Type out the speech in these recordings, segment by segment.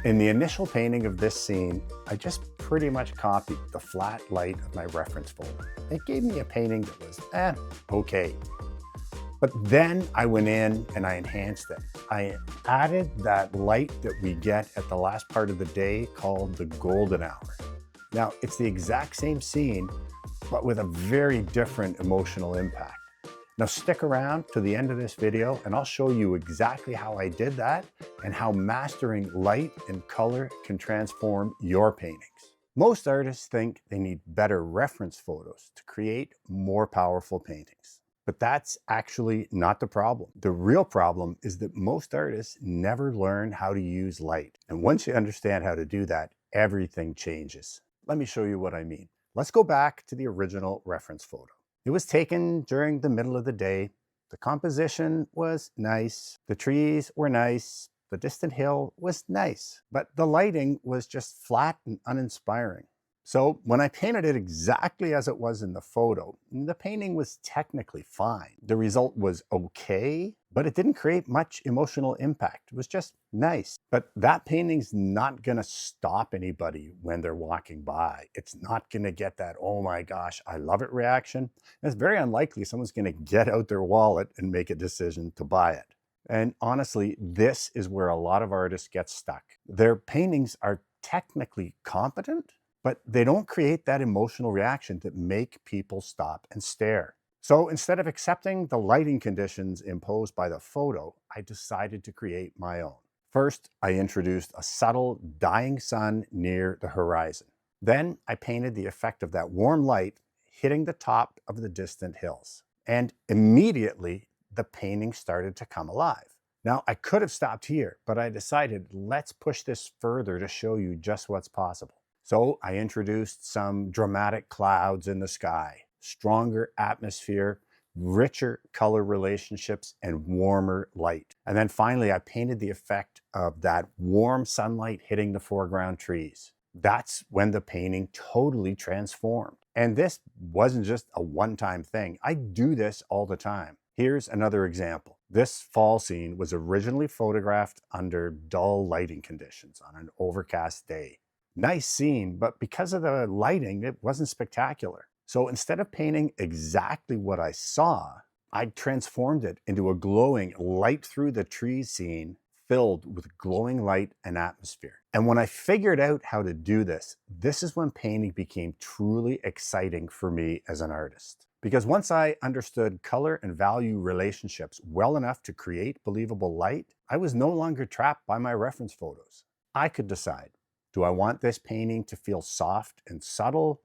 In the initial painting of this scene, I just pretty much copied the flat light of my reference folder. It gave me a painting that was, okay. But then I went in and I enhanced it. I added that light that we get at the last part of the day called the golden hour. Now, it's the exact same scene, but with a very different emotional impact. Now stick around to the end of this video and I'll show you exactly how I did that and how mastering light and color can transform your paintings. Most artists think they need better reference photos to create more powerful paintings. But that's actually not the problem. The real problem is that most artists never learn how to use light. And once you understand how to do that, everything changes. Let me show you what I mean. Let's go back to the original reference photo. It was taken during the middle of the day. The composition was nice. The trees were nice. The distant hill was nice, but the lighting was just flat and uninspiring. So when I painted it exactly as it was in the photo, the painting was technically fine. The result was okay, but it didn't create much emotional impact. It was just nice. But that painting's not gonna stop anybody when they're walking by. It's not gonna get that, oh my gosh, I love it reaction. And it's very unlikely someone's gonna get out their wallet and make a decision to buy it. And honestly, this is where a lot of artists get stuck. Their paintings are technically competent, but they don't create that emotional reaction that make people stop and stare. So instead of accepting the lighting conditions imposed by the photo, I decided to create my own. First, I introduced a subtle dying sun near the horizon. Then I painted the effect of that warm light hitting the top of the distant hills. And immediately, the painting started to come alive. Now, I could have stopped here, but I decided let's push this further to show you just what's possible. So I introduced some dramatic clouds in the sky, stronger atmosphere, richer color relationships, and warmer light. And then finally, I painted the effect of that warm sunlight hitting the foreground trees. That's when the painting totally transformed. And this wasn't just a one-time thing. I do this all the time. Here's another example. This fall scene was originally photographed under dull lighting conditions on an overcast day. Nice scene, but because of the lighting, it wasn't spectacular. So instead of painting exactly what I saw, I transformed it into a glowing light through the trees scene filled with glowing light and atmosphere. And when I figured out how to do this, this is when painting became truly exciting for me as an artist. Because once I understood color and value relationships well enough to create believable light, I was no longer trapped by my reference photos. I could decide, do I want this painting to feel soft and subtle?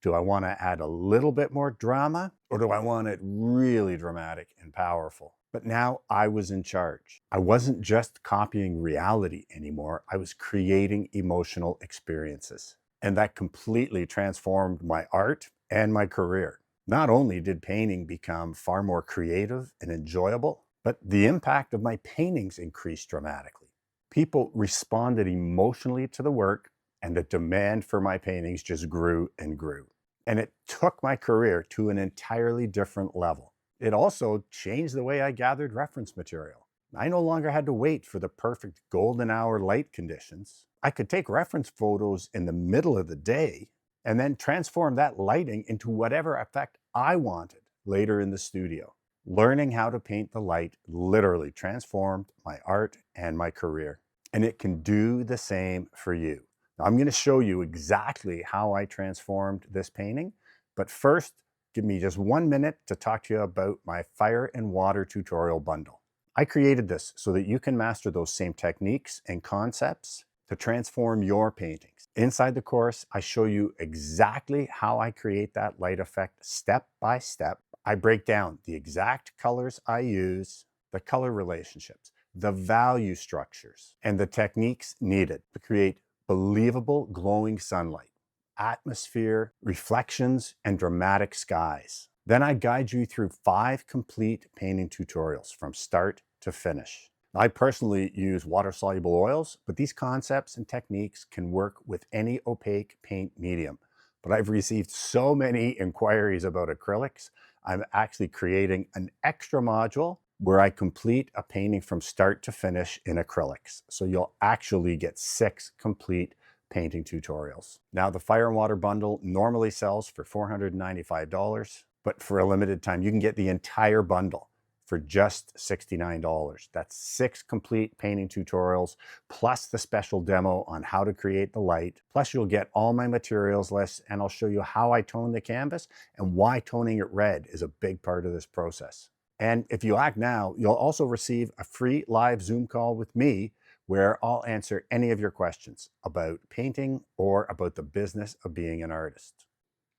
Do I want to add a little bit more drama? Or do I want it really dramatic and powerful? But now I was in charge. I wasn't just copying reality anymore. I was creating emotional experiences. And that completely transformed my art and my career. Not only did painting become far more creative and enjoyable, but the impact of my paintings increased dramatically. People responded emotionally to the work, and the demand for my paintings just grew and grew. And it took my career to an entirely different level. It also changed the way I gathered reference material. I no longer had to wait for the perfect golden hour light conditions. I could take reference photos in the middle of the day and then transform that lighting into whatever effect I wanted later in the studio. Learning how to paint the light literally transformed my art and my career. And it can do the same for you. Now, I'm going to show you exactly how I transformed this painting. But first, give me just 1 minute to talk to you about my fire and water tutorial bundle. I created this so that you can master those same techniques and concepts to transform your paintings. Inside the course, I show you exactly how I create that light effect step by step. I break down the exact colors I use, the color relationships, the value structures, and the techniques needed to create believable glowing sunlight, atmosphere, reflections, and dramatic skies. Then I guide you through 5 complete painting tutorials from start to finish. I personally use water-soluble oils, but these concepts and techniques can work with any opaque paint medium. But I've received so many inquiries about acrylics, I'm actually creating an extra module where I complete a painting from start to finish in acrylics. So you'll actually get 6 complete painting tutorials. Now, the Fire and Water bundle normally sells for $495, but for a limited time, you can get the entire bundle for just $69. That's 6 complete painting tutorials, plus the special demo on how to create the light. Plus you'll get all my materials lists, and I'll show you how I tone the canvas and why toning it red is a big part of this process. And if you act now, you'll also receive a free live Zoom call with me where I'll answer any of your questions about painting or about the business of being an artist.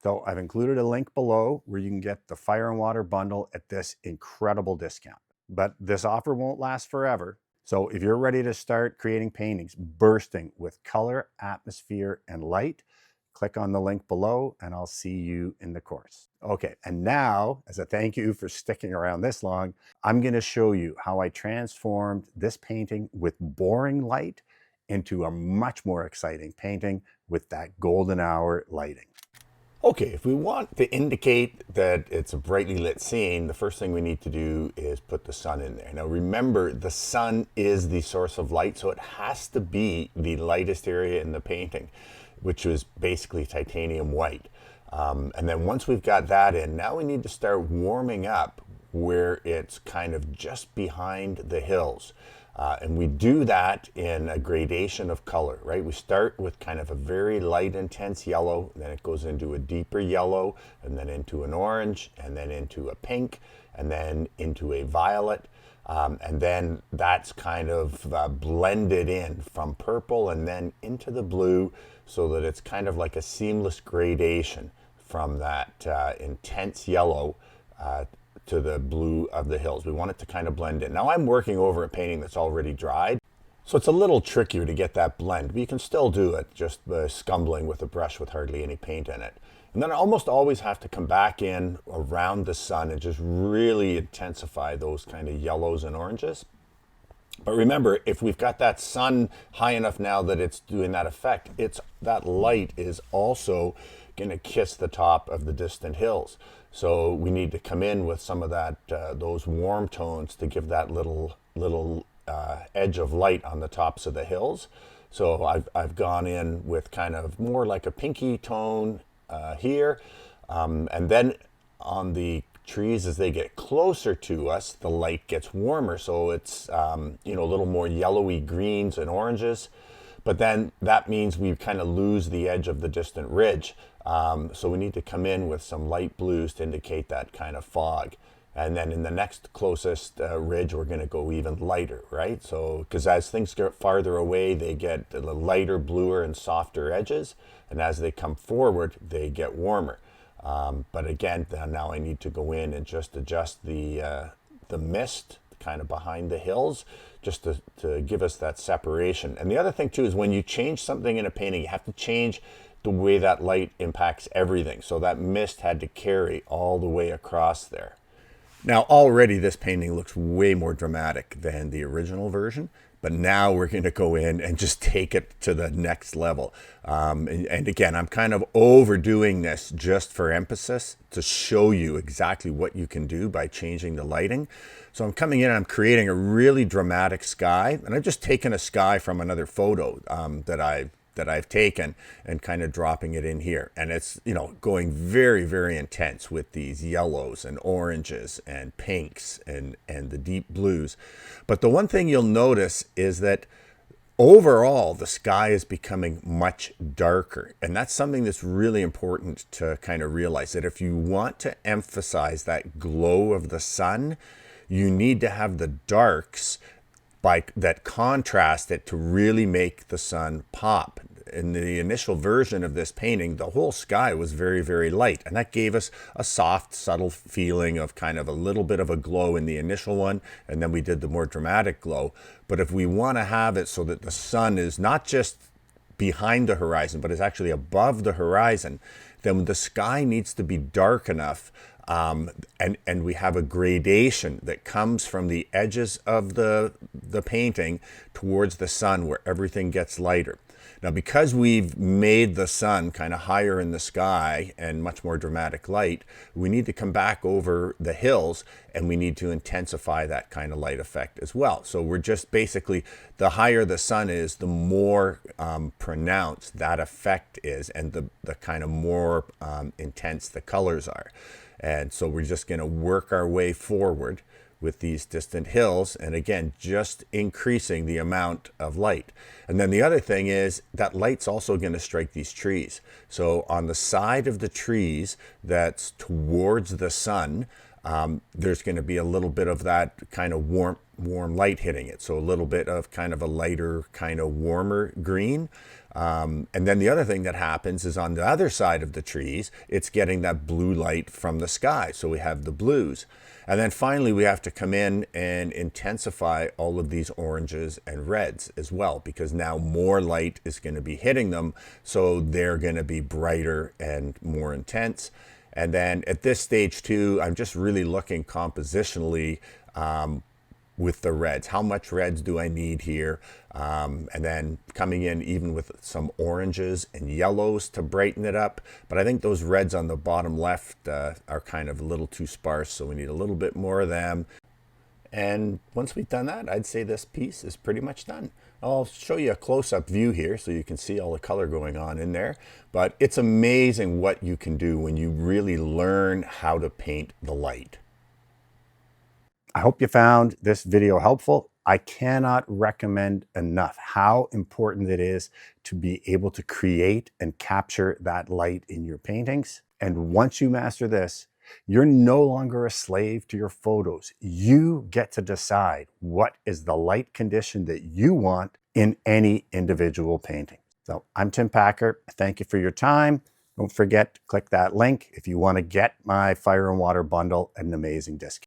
So I've included a link below where you can get the Fire and Water bundle at this incredible discount. But this offer won't last forever. So if you're ready to start creating paintings bursting with color, atmosphere, and light, click on the link below and I'll see you in the course. Okay, and now, as a thank you for sticking around this long, I'm going to show you how I transformed this painting with boring light into a much more exciting painting with that golden hour lighting. Okay, if we want to indicate that it's a brightly lit scene, the first thing we need to do is put the sun in there. Now remember, the sun is the source of light, so it has to be the lightest area in the painting, which was basically titanium white. And then once we've got that in, now we need to start warming up where it's kind of just behind the hills. And we do that in a gradation of color, right? We start with kind of a very light, intense yellow, then it goes into a deeper yellow, and then into an orange, and then into a pink, and then into a violet. And then that's kind of blended in from purple and then into the blue, so that it's kind of like a seamless gradation from that intense yellow to the blue of the hills. We want it to kind of blend in. Now I'm working over a painting that's already dried, so it's a little trickier to get that blend, but you can still do it just by scumbling with a brush with hardly any paint in it. And then I almost always have to come back in around the sun and just really intensify those kind of yellows and oranges. But remember, if we've got that sun high enough now that it's doing that effect, that light is also going to kiss the top of the distant hills. So we need to come in with some of that, those warm tones to give that little edge of light on the tops of the hills. So I've gone in with kind of more like a pinky tone here, and then on the trees, as they get closer to us, the light gets warmer, so it's a little more yellowy greens and oranges. But then that means we kind of lose the edge of the distant ridge, so we need to come in with some light blues to indicate that kind of fog. And then in the next closest ridge, we're going to go even lighter, right? So because as things get farther away, they get the lighter, bluer, and softer edges, and as they come forward, they get warmer. But again, now I need to go in and just adjust the mist kind of behind the hills, just to give us that separation. And the other thing too is when you change something in a painting, you have to change the way that light impacts everything. So that mist had to carry all the way across there. Now already this painting looks way more dramatic than the original version, but now we're going to go in and just take it to the next level. And again, I'm kind of overdoing this just for emphasis to show you exactly what you can do by changing the lighting. So I'm coming in and I'm creating a really dramatic sky, and I've just taken a sky from another photo that I've taken and kind of dropping it in here. And it's, going very, very intense with these yellows and oranges and pinks and the deep blues. But the one thing you'll notice is that overall, the sky is becoming much darker. And that's something that's really important to kind of realize, that if you want to emphasize that glow of the sun, you need to have the darks that contrast it to really make the sun pop. In the initial version of this painting, the whole sky was very, very light, and that gave us a soft, subtle feeling of kind of a little bit of a glow in the initial one, and then we did the more dramatic glow. But if we want to have it so that the sun is not just behind the horizon, but is actually above the horizon, then the sky needs to be dark enough and we have a gradation that comes from the edges of the painting towards the sun where everything gets lighter. Now, because we've made the sun kind of higher in the sky and much more dramatic light, we need to come back over the hills and we need to intensify that kind of light effect as well. So we're just basically, the higher the sun is, the more pronounced that effect is, and the kind of more intense the colors are. And so we're just going to work our way forward with these distant hills, and again, just increasing the amount of light. And then the other thing is that light's also going to strike these trees. So on the side of the trees that's towards the sun, there's going to be a little bit of that kind of warm light hitting it. So a little bit of kind of a lighter, kind of warmer green. And then the other thing that happens is on the other side of the trees, it's getting that blue light from the sky. So we have the blues. And then finally, we have to come in and intensify all of these oranges and reds as well, because now more light is going to be hitting them. So they're going to be brighter and more intense. And then at this stage too, I'm just really looking compositionally with the reds. How much reds do I need here? And then coming in even with some oranges and yellows to brighten it up. But I think those reds on the bottom left are kind of a little too sparse, so we need a little bit more of them. And once we've done that, I'd say this piece is pretty much done. I'll show you a close-up view here so you can see all the color going on in there. But it's amazing what you can do when you really learn how to paint the light. I hope you found this video helpful. I cannot recommend enough how important it is to be able to create and capture that light in your paintings. And once you master this, you're no longer a slave to your photos. You get to decide what is the light condition that you want in any individual painting. So I'm Tim Packer. Thank you for your time. Don't forget to click that link if you want to get my Fire and Water bundle at an amazing discount.